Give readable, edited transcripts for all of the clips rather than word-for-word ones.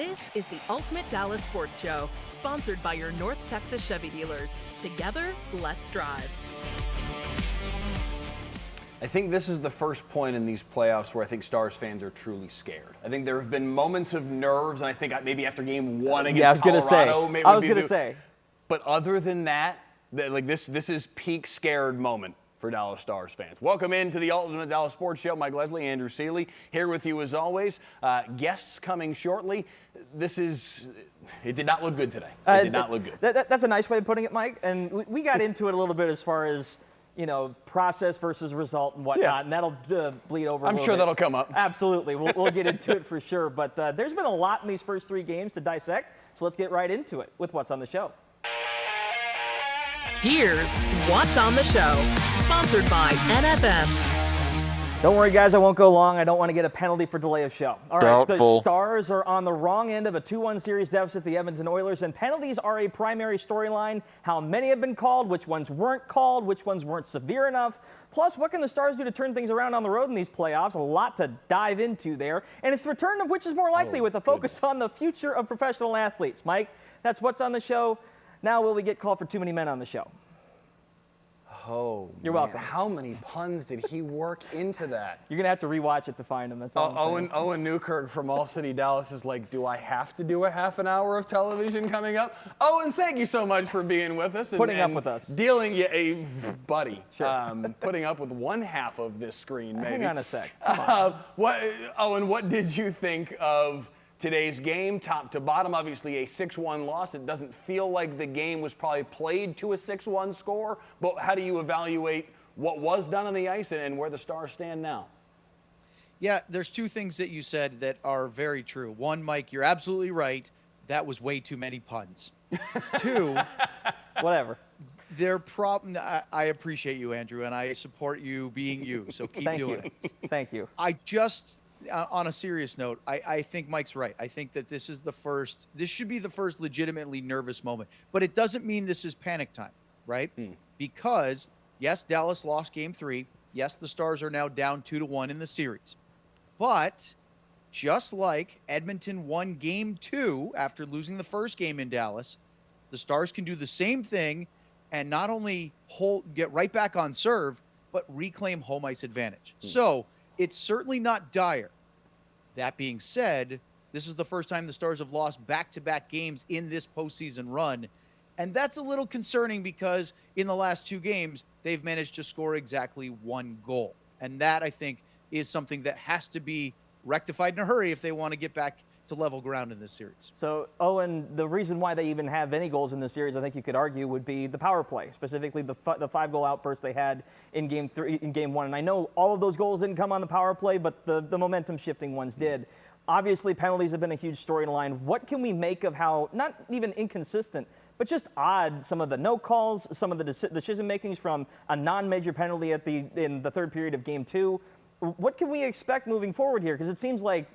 This is the Ultimate Dallas Sports Show, sponsored by your North Texas Chevy dealers. Together, let's drive. I think this is the first point in these playoffs where I think Stars fans are truly scared. I think there have been moments of nerves, and I think maybe after game one against Colorado. I was going to say. But other than that, this is peak scared moment for Dallas Stars fans. Welcome into the Ultimate Dallas Sports Show. Mike Leslie, Andrew Seeley, here with you as always. Guests coming shortly. It did not look good today. It did not look good. That's a nice way of putting it, Mike. And we got into it a little bit as far as, process versus result and whatnot, and that'll bleed over a little sure bit. That'll come up. Absolutely. We'll get into it for sure. But there's been a lot in these first three games to dissect, so let's get right into it with what's on the show. Here's What's on the Show, sponsored by NFM. Don't worry, guys, I won't go long. I don't want to get a penalty for delay of show. All right, Doubtful. The Stars are on the wrong end of a 2-1 series deficit, the Edmonton Oilers, and penalties are a primary storyline. How many have been called, which ones weren't called, which ones weren't severe enough. Plus, what can the Stars do to turn things around on the road in these playoffs? A lot to dive into there. And it's the return of which is more likely with a focus on the future of professional athletes. Mike, that's what's on the show. Now, will we get called for too many men on the show? Oh, you're welcome. How many puns did he work into that? You're going to have to rewatch it to find them. That's all I'm saying. Owen Newkirk from All City Dallas is like, do I have to do a half an hour of television coming up? Owen, thank you so much for being with us. Putting up with us. Buddy. Sure. Putting up with one half of this screen, maybe. Hang on a sec. Come on. Owen, what did you think of today's game, top to bottom? Obviously a 6-1 loss. It doesn't feel like the game was probably played to a 6-1 score, but how do you evaluate what was done on the ice and where the Stars stand now? Yeah, there's two things that you said that are very true. One, Mike, you're absolutely right. That was way too many puns. Two, whatever. Their problem. I appreciate you, Andrew, and I support you being you. So keep doing it. Thank you. On a serious note, I think Mike's right. I think that this should be the first legitimately nervous moment. But it doesn't mean this is panic time, right? Because, yes, Dallas lost game 3. Yes, the Stars are now down 2-1 in the series. But just like Edmonton won game 2 after losing the first game in Dallas, the Stars can do the same thing and not only get right back on serve, but reclaim home ice advantage. So it's certainly not dire. That being said, this is the first time the Stars have lost back-to-back games in this postseason run. And that's a little concerning because in the last 2 games, they've managed to score exactly 1 goal. And that, I think, is something that has to be rectified in a hurry if they want to get back to level ground in this series. So, Owen, the reason why they even have any goals in this series, I think you could argue, would be the power play, specifically the 5-goal outburst they had in game 1. And I know all of those goals didn't come on the power play, but the momentum-shifting ones did. Obviously, penalties have been a huge storyline. What can we make of how, not even inconsistent, but just odd, some of the no calls, some of the decision-makings from a non-major penalty in the third period of game 2? What can we expect moving forward here? Because it seems like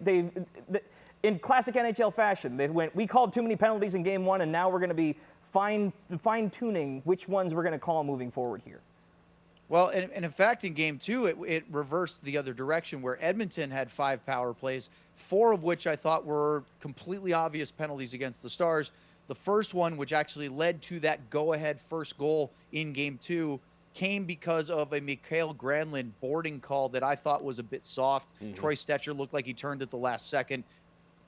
in classic NHL fashion, we called too many penalties in game 1, and now we're going to be fine-tuning which ones we're going to call moving forward here. Well, and in fact, in game 2, it reversed the other direction where Edmonton had 5 power plays, 4 of which I thought were completely obvious penalties against the Stars. The first one, which actually led to that go-ahead first goal in game 2, came because of a Mikael Granlund boarding call that I thought was a bit soft. Troy Stetcher looked like he turned at the last second.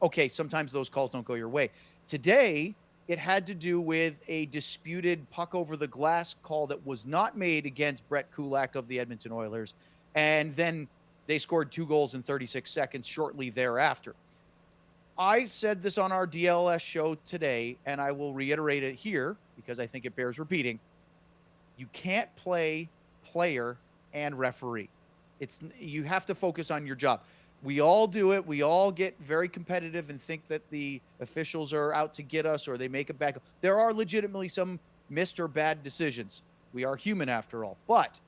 Okay, sometimes those calls don't go your way. Today, it had to do with a disputed puck over the glass call that was not made against Brett Kulak of the Edmonton Oilers. And then they scored 2 goals in 36 seconds shortly thereafter. I said this on our DLS show today, and I will reiterate it here because I think it bears repeating. You can't play player and referee. You have to focus on your job. We all do it. We all get very competitive and think that the officials are out to get us or they make a bad. There are legitimately some missed or bad decisions. We are human after all. But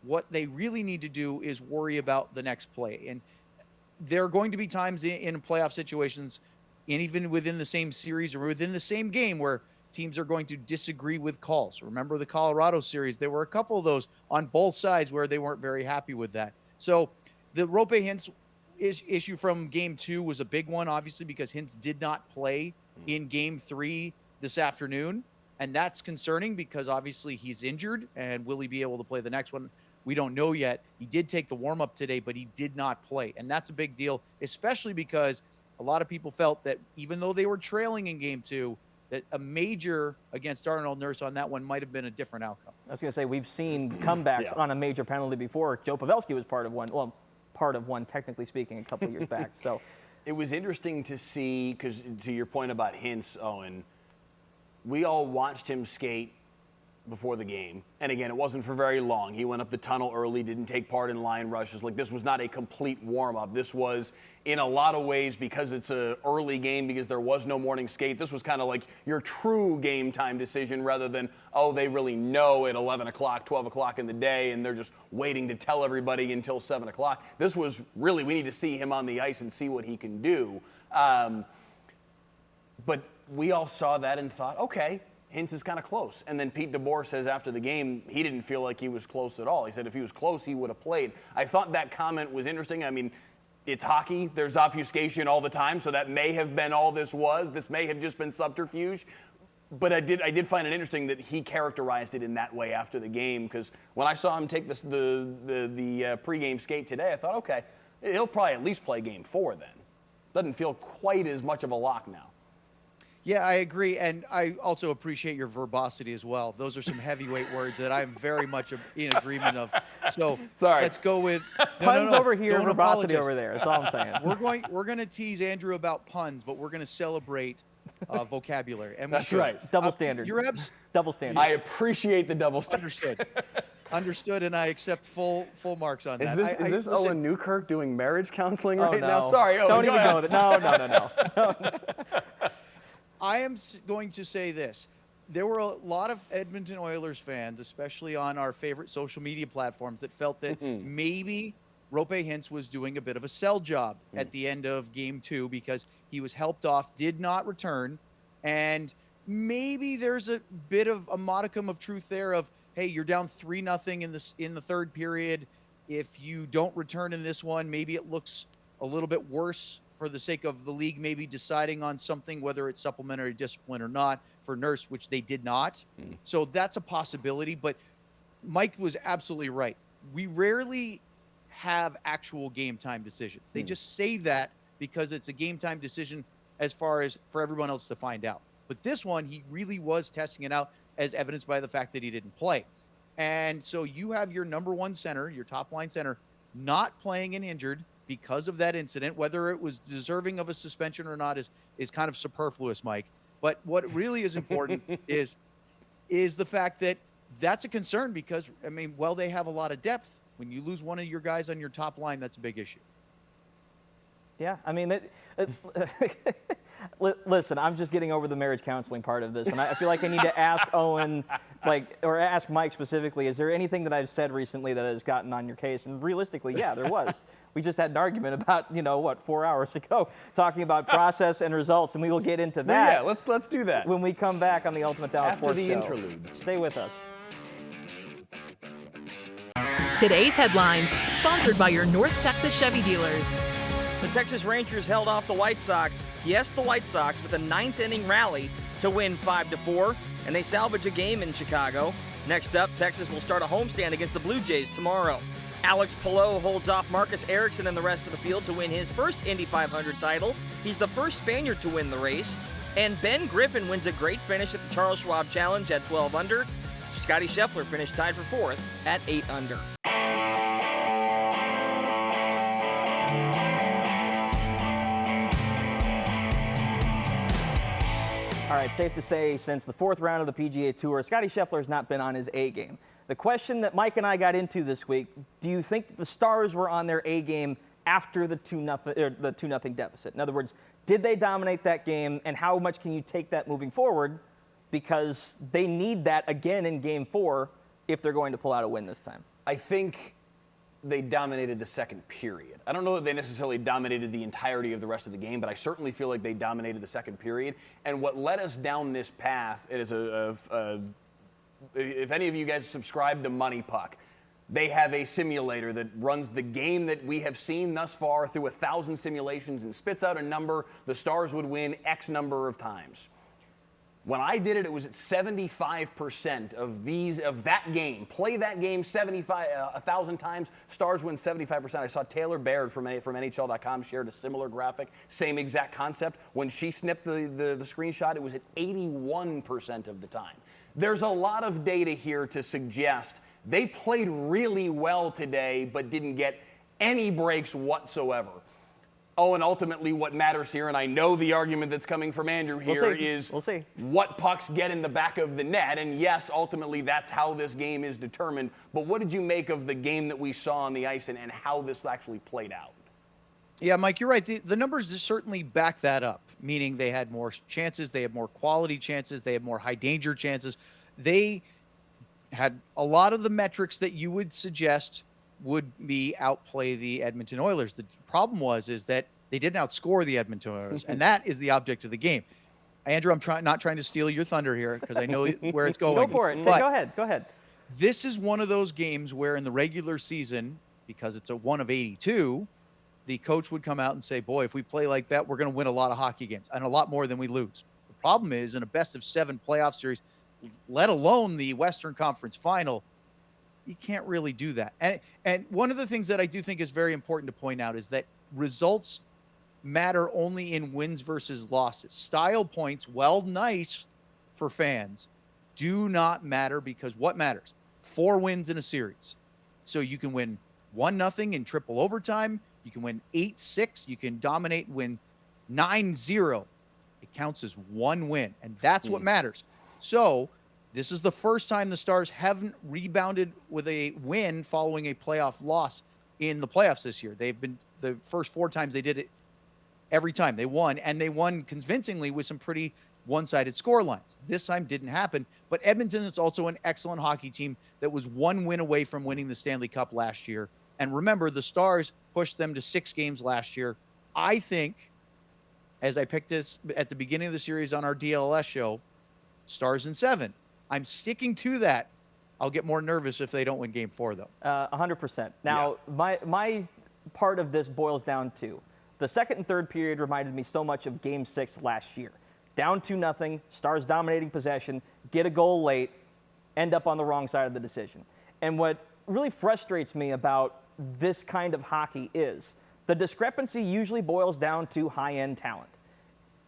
what they really need to do is worry about the next play. And there are going to be times in playoff situations, and even within the same series or within the same game, where teams are going to disagree with calls. Remember the Colorado series? There were a couple of those on both sides where they weren't very happy with that. So the Rope hints issue from game 2 was a big one, obviously, because Hintz did not play in game 3 this afternoon. And that's concerning because obviously he's injured, and will he be able to play the next one? We don't know yet. He did take the warm-up today, but he did not play. And that's a big deal, especially because a lot of people felt that even though they were trailing in game 2, that a major against Darnell Nurse on that one might have been a different outcome. I was going to say, we've seen comebacks on a major penalty before. Joe Pavelski was part of one, technically speaking, a couple of years back. So it was interesting to see, because to your point about Hintz, Owen, we all watched him skate before the game. And again, it wasn't for very long. He went up the tunnel early, didn't take part in line rushes. Like, this was not a complete warm-up. This was, in a lot of ways, because it's an early game, because there was no morning skate, this was kind of like your true game time decision rather than, oh, they really know at 11 o'clock, 12 o'clock in the day, and they're just waiting to tell everybody until 7 o'clock. This was really, we need to see him on the ice and see what he can do. But we all saw that and thought, okay, Hintz is kind of close. And then Pete DeBoer says after the game he didn't feel like he was close at all. He said if he was close, he would have played. I thought that comment was interesting. I mean, it's hockey. There's obfuscation all the time, so that may have been all this was. This may have just been subterfuge. But I did find it interesting that he characterized it in that way after the game, because when I saw him take the pregame skate today, I thought, okay, he'll probably at least play game 4 then. Doesn't feel quite as much of a lock now. Yeah, I agree, and I also appreciate your verbosity as well. Those are some heavyweight words that I'm very much in agreement of. So sorry. Let's go with puns over here, Don't verbosity apologize. over there. That's all I'm saying. We're going to tease Andrew about puns, but we're going to celebrate vocabulary. And That's right. Double standard. Double standard. I appreciate the double standard. Understood, and I accept full marks on that. Is this Owen Newkirk doing marriage counseling right no. now? Sorry, Owen. Don't even go with it. No. I am going to say this. There were a lot of Edmonton Oilers fans, especially on our favorite social media platforms, that felt that maybe Roope Hintz was doing a bit of a sell job at the end of game 2 because he was helped off, did not return, and maybe there's a bit of a modicum of truth there of, hey, you're down 3-0 in the third period. If you don't return in this one, maybe it looks a little bit worse for the sake of the league, maybe deciding on something, whether it's supplementary discipline or not, for Nurse, which they did not. So that's a possibility. But Mike was absolutely right. We rarely have actual game time decisions. They just say that because it's a game time decision as far as for everyone else to find out. But this one, he really was testing it out, as evidenced by the fact that he didn't play. And so you have your number one center, your top line center, not playing and injured because of that incident. Whether it was deserving of a suspension or not is kind of superfluous, Mike. But what really is important is the fact that that's a concern because, I mean, while they have a lot of depth, when you lose one of your guys on your top line, that's a big issue. Yeah, I mean, listen, I'm just getting over the marriage counseling part of this, and I feel like I need to ask Owen, or ask Mike specifically, is there anything that I've said recently that has gotten on your case? And realistically, yeah, there was. We just had an argument about, 4 hours ago, talking about process and results, and we will get into that. Well, yeah, let's do that when we come back on the Ultimate Dallas Sports Show. After the interlude. Stay with us. Today's headlines, sponsored by your North Texas Chevy dealers. The Texas Rangers held off the White Sox, yes, the White Sox, with a ninth-inning rally to win 5-4, and they salvage a game in Chicago. Next up, Texas will start a homestand against the Blue Jays tomorrow. Alex Palou holds off Marcus Erickson and the rest of the field to win his first Indy 500 title. He's the first Spaniard to win the race. And Ben Griffin wins a great finish at the Charles Schwab Challenge at 12 under. Scotty Scheffler finished tied for fourth at 8 under. All right, safe to say, since the fourth round of the PGA Tour, Scotty Scheffler has not been on his A game. The question that Mike and I got into this week: do you think that the Stars were on their A game after the 2-0 deficit? In other words, did they dominate that game, and how much can you take that moving forward? Because they need that again in Game 4 if they're going to pull out a win this time. I think they dominated the second period. I don't know that they necessarily dominated the entirety of the rest of the game, but I certainly feel like they dominated the second period. And what led us down this path, it is if any of you guys subscribe to Money Puck, They have a simulator that runs the game that we have seen thus far through 1,000 simulations and spits out a number the Stars would win X number of times. When I did it, it was at 75% of that game. Play that game 1,000 times, Stars win 75%. I saw Taylor Baird from NHL.com shared a similar graphic, same exact concept. When she snipped the screenshot, it was at 81% of the time. There's a lot of data here to suggest they played really well today, but didn't get any breaks whatsoever. Oh, and ultimately what matters here, and I know the argument that's coming from Andrew here is what pucks get in the back of the net. And yes, ultimately that's how this game is determined. But what did you make of the game that we saw on the ice and how this actually played out? Yeah, Mike, you're right. The numbers certainly back that up, meaning they had more chances, they had more quality chances, they had more high danger chances. They had a lot of the metrics that you would suggest would be outplay the Edmonton Oilers. The problem is that they didn't outscore the Edmonton Oilers, and that is the object of the game. Andrew, I'm not trying to steal your thunder here because I know where it's going. Go for it. Go ahead. This is one of those games where in the regular season, because it's a 1 of 82, the coach would come out and say, boy, if we play like that, we're going to win a lot of hockey games and a lot more than we lose. The problem is in a best-of-7 playoff series, let alone the Western Conference Final, you can't really do that. And one of the things that I do think is very important to point out is that results matter only in wins versus losses. Style points, while nice for fans, do not matter because what matters? 4 wins in a series. So you can win 1-0 in triple overtime. You can win 8-6. You can dominate and win 9-0. It counts as 1 win, and that's what matters. So this is the first time the Stars haven't rebounded with a win following a playoff loss in the playoffs this year. They've been the first 4 times they did it. Every time they won, and they won convincingly with some pretty one-sided score lines. This time didn't happen, but Edmonton is also an excellent hockey team that was 1 win away from winning the Stanley Cup last year. And remember, the Stars pushed them to 6 games last year. I think, as I picked this at the beginning of the series on our DLS show, Stars in 7. I'm sticking to that. I'll get more nervous if they don't win Game 4, though. 100%. Now, my part of this boils down to the second and third period reminded me so much of Game 6 last year. Down 2-0, Stars dominating possession, get a goal late, end up on the wrong side of the decision. And what really frustrates me about this kind of hockey is the discrepancy usually boils down to high-end talent.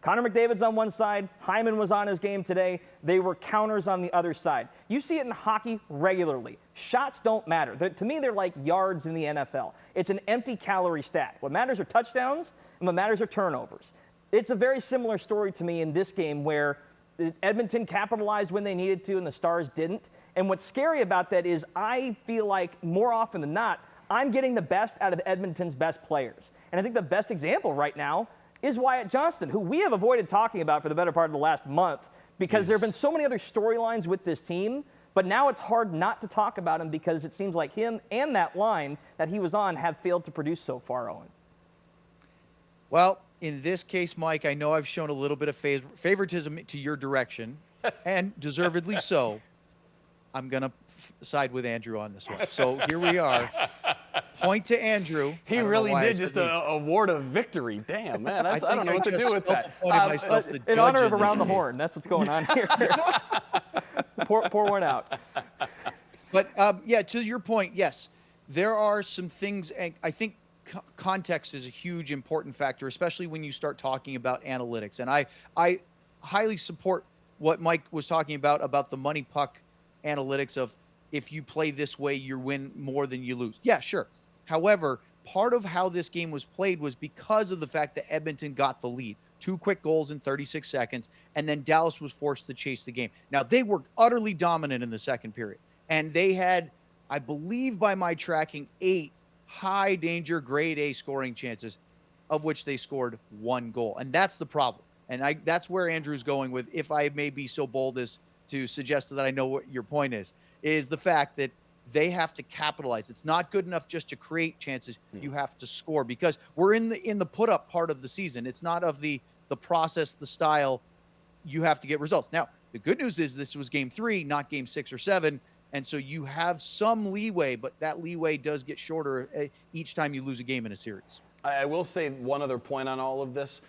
Connor McDavid's on one side. Hyman was on his game today. They were counters on the other side. You see it in hockey regularly. Shots don't matter. To me, they're like yards in the NFL. It's an empty calorie stat. What matters are touchdowns, and what matters are turnovers. It's a very similar story to me in this game where Edmonton capitalized when they needed to and the Stars didn't. And what's scary about that is I feel like more often than not, I'm getting the best out of Edmonton's best players. And I think the best example right now is Wyatt Johnston, who we have avoided talking about for the better part of the last month because there have been so many other storylines with this team, but now it's hard not to talk about him because it seems like him and that line that he was on have failed to produce so far, Owen. Well, in this case, Mike, I know I've shown a little bit of favoritism to your direction, and deservedly so. I'm going to side with Andrew on this one. So here we are. Point to Andrew. He really did just award a victory. Damn, man. I don't know what to do with that. In honor of Around the Horn. That's what's going on here. pour one out. But, yeah, to your point, yes, there are some things, and I think context is a huge important factor, especially when you start talking about analytics. And I highly support what Mike was talking about the money puck analytics of if you play this way, you win more than you lose. Yeah, sure. However, part of how this game was played was because of the fact that Edmonton got the lead. 2 quick goals in 36 seconds, and then Dallas was forced to chase the game. Now, they were utterly dominant in the second period, and they had, I believe by my tracking, 8 high-danger grade A scoring chances, of which they scored 1 goal. And that's the problem. And that's where Andrew's going with, if I may be so bold as to suggest that I know what your point is the fact that they have to capitalize. It's not good enough just to create chances. You have to score because we're in the put-up part of the season. It's not of the process, the style. You have to get results. Now, the good news is this was Game 3, not Game 6 or 7. And so you have some leeway, but that leeway does get shorter each time you lose a game in a series. I will say one other point on all of this.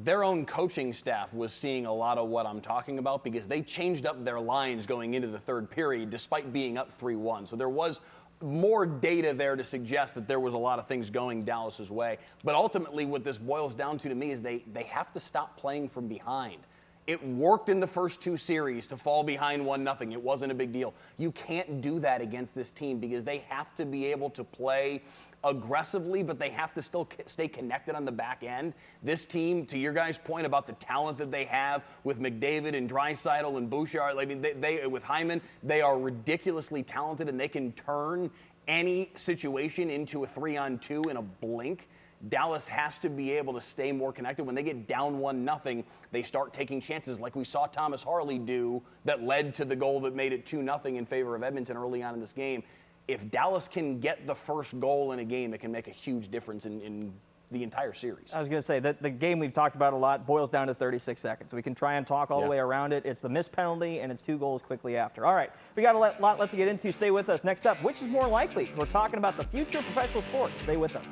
Their own coaching staff was seeing a lot of what I'm talking about because they changed up their lines going into the third period despite being up 3-1. So there was more data there to suggest that there was a lot of things going Dallas's way. But ultimately what this boils down to me is they have to stop playing from behind. It worked in the first 2 series to fall behind 1-0. It wasn't a big deal. You can't do that against this team because they have to be able to play aggressively, but they have to still stay connected on the back end. This team, to your guys' point about the talent that they have with McDavid and Draisaitl and Bouchard, I mean, they with Hyman, they are ridiculously talented, and they can turn any situation into a 3-on-2 in a blink. Dallas has to be able to stay more connected. When they get down 1-0, they start taking chances like we saw Thomas Harley do that led to the goal that made it 2-0 in favor of Edmonton early on in this game. If Dallas can get the first goal in a game, it can make a huge difference in the entire series. I was going to say that the game we've talked about a lot boils down to 36 seconds. We can try and talk all the way around it. It's the missed penalty, and it's 2 goals quickly after. All right, we got a lot left to get into. Stay with us. Next up, which is more likely? We're talking about the future of professional sports. Stay with us.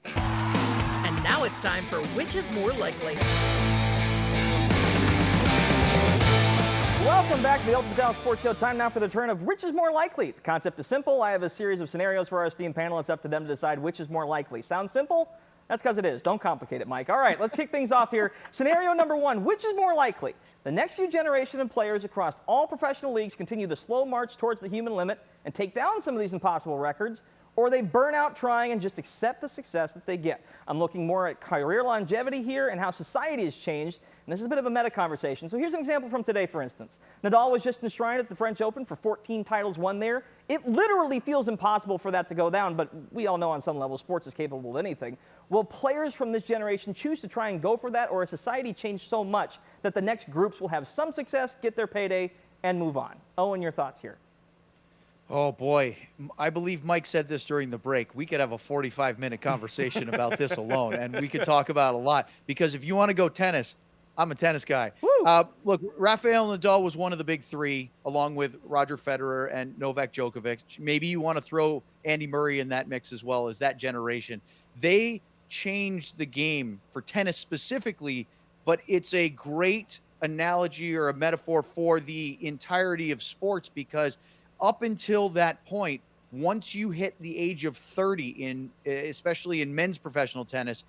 And now it's time for Which is More Likely. Welcome back to the Ultimate Dallas Sports Show. Time now for the turn of which is more likely. The concept is simple. I have a series of scenarios for our esteemed panel. It's up to them to decide which is more likely. Sounds simple? That's because it is. Don't complicate it, Mike. All right, let's kick things off here. Scenario number 1, which is more likely? The next few generations of players across all professional leagues continue the slow march towards the human limit and take down some of these impossible records, or they burn out trying and just accept the success that they get. I'm looking more at career longevity here and how society has changed, and this is a bit of a meta conversation. So here's an example from today, for instance. Nadal was just enshrined at the French Open for 14 titles won there. It literally feels impossible for that to go down, but we all know on some level sports is capable of anything. Will players from this generation choose to try and go for that, or has society changed so much that the next groups will have some success, get their payday, and move on? Owen, your thoughts here? Oh, boy. I believe Mike said this during the break. We could have a 45-minute conversation about this alone, and we could talk about a lot. Because if you want to go tennis, I'm a tennis guy. Look, Rafael Nadal was one of the big 3, along with Roger Federer and Novak Djokovic. Maybe you want to throw Andy Murray in that mix as well as that generation. They changed the game for tennis specifically, but it's a great analogy or a metaphor for the entirety of sports because up until that point, once you hit the age of 30 especially in men's professional tennis,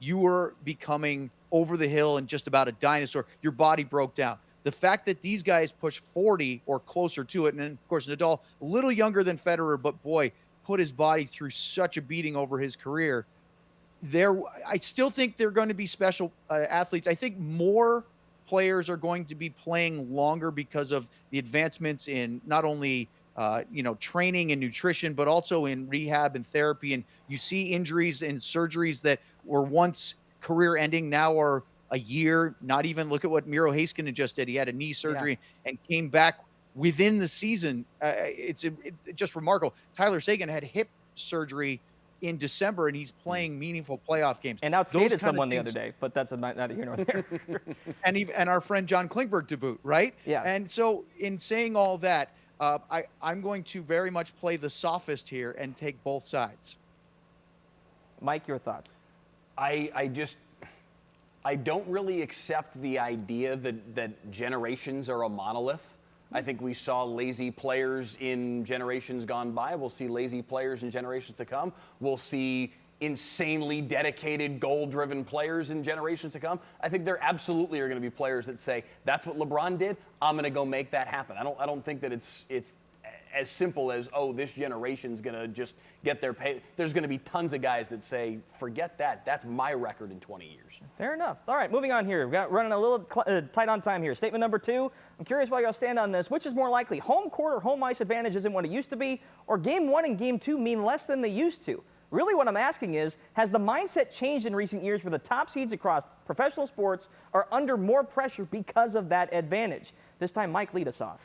you were becoming over the hill and just about a dinosaur. Your body broke down. The fact that these guys push 40 or closer to it, and of course Nadal, a little younger than Federer, but boy, put his body through such a beating over his career. I still think they're going to be special athletes. I think more players are going to be playing longer because of the advancements in not only training and nutrition, but also in rehab and therapy. And you see injuries and surgeries that were once career ending now are a year. Not even look at what Miro Heiskanen just did. He had a knee surgery and came back within the season. It's just remarkable. Tyler Sagan had hip surgery in December, and he's playing meaningful playoff games. And outskated someone the other day, but that's not here nor there. and our friend John Klingberg to boot, right? Yeah. And so in saying all that, I'm going to very much play the sophist here and take both sides. Mike, your thoughts? I don't really accept the idea that generations are a monolith. I think we saw lazy players in generations gone by. We'll see lazy players in generations to come. We'll see insanely dedicated, goal-driven players in generations to come. I think there absolutely are going to be players that say, that's what LeBron did, I'm going to go make that happen. I don't think that it's as simple as, oh, this generation's going to just get their pay. There's going to be tons of guys that say, forget that. That's my record in 20 years. Fair enough. All right, moving on here. We've got running a little tight on time here. Statement number 2. I'm curious why y'all stand on this. Which is more likely, home court or home ice advantage isn't what it used to be, or game 1 and game 2 mean less than they used to? Really what I'm asking is, has the mindset changed in recent years where the top seeds across professional sports are under more pressure because of that advantage? This time, Mike, lead us off.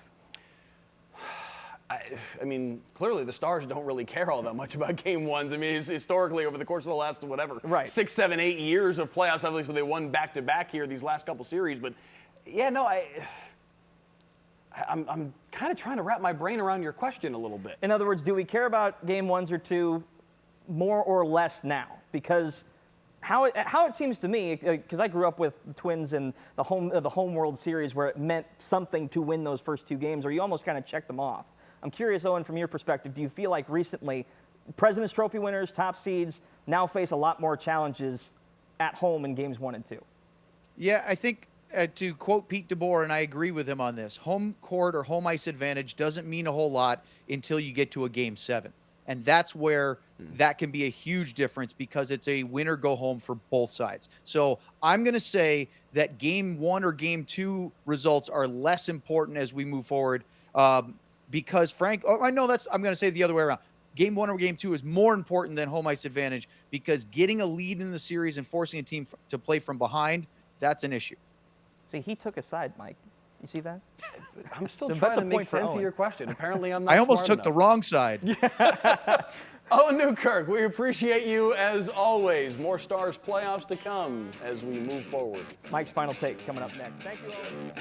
I mean, clearly the Stars don't really care all that much about game 1s. I mean, historically, over the course of the last, 6, 7, 8 years of playoffs, obviously they won back-to-back here these last couple series. But Yeah, no, I'm kind of trying to wrap my brain around your question a little bit. In other words, do we care about game 1s or 2 more or less now? Because how it seems to me, because I grew up with the Twins in the home World Series where it meant something to win those first 2 games, or you almost kind of checked them off. I'm curious, Owen, from your perspective, do you feel like recently President's Trophy winners, top seeds, now face a lot more challenges at home in games 1 and 2? Yeah, I think to quote Pete DeBoer, and I agree with him on this, home court or home ice advantage doesn't mean a whole lot until you get to a game 7. And that's where that can be a huge difference because it's a win or go home for both sides. So I'm going to say that game 1 or game 2 results are less important as we move forward because I'm going to say the other way around. Game 1 or game 2 is more important than home ice advantage because getting a lead in the series and forcing a team to play from behind, that's an issue. See, he took a side, Mike. You see that? I'm still That's trying a to make point for sense of Owen. your question. Apparently, I'm not I almost smart took the enough. wrong side. Owen Newkirk, we appreciate you as always. More Stars playoffs to come as we move forward. Mike's final take coming up next. Thank you, Owen.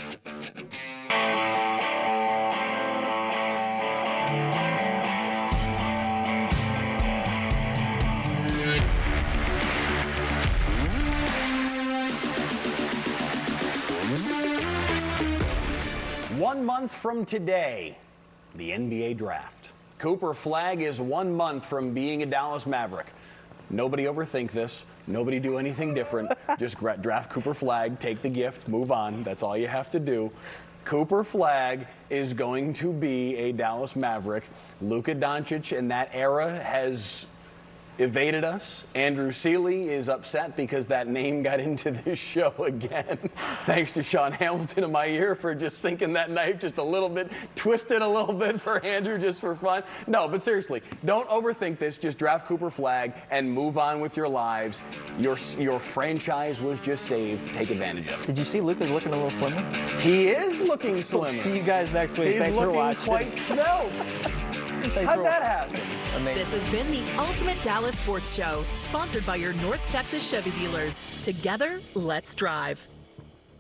1 month from today, the NBA draft. Cooper Flagg is 1 month from being a Dallas Maverick. Nobody overthink this. Nobody do anything different. Just draft Cooper Flagg, take the gift, move on. That's all you have to do. Cooper Flagg is going to be a Dallas Maverick. Luka Doncic in that era has evaded us. Andrew Seeley is upset because that name got into this show again. Thanks to Sean Hamilton in my ear for just sinking that knife just a little bit, twist it a little bit for Andrew just for fun. No, but seriously, don't overthink this. Just draft Cooper Flagg and move on with your lives. Your franchise was just saved. Take advantage of it. Did you see Luka's looking a little slimmer? He is looking slimmer. See you guys next week. He's Thanks for looking watching. quite svelte. How'd that happen? Amazing. This has been the Ultimate Dallas Sports Show, sponsored by your North Texas Chevy dealers. Together, let's drive.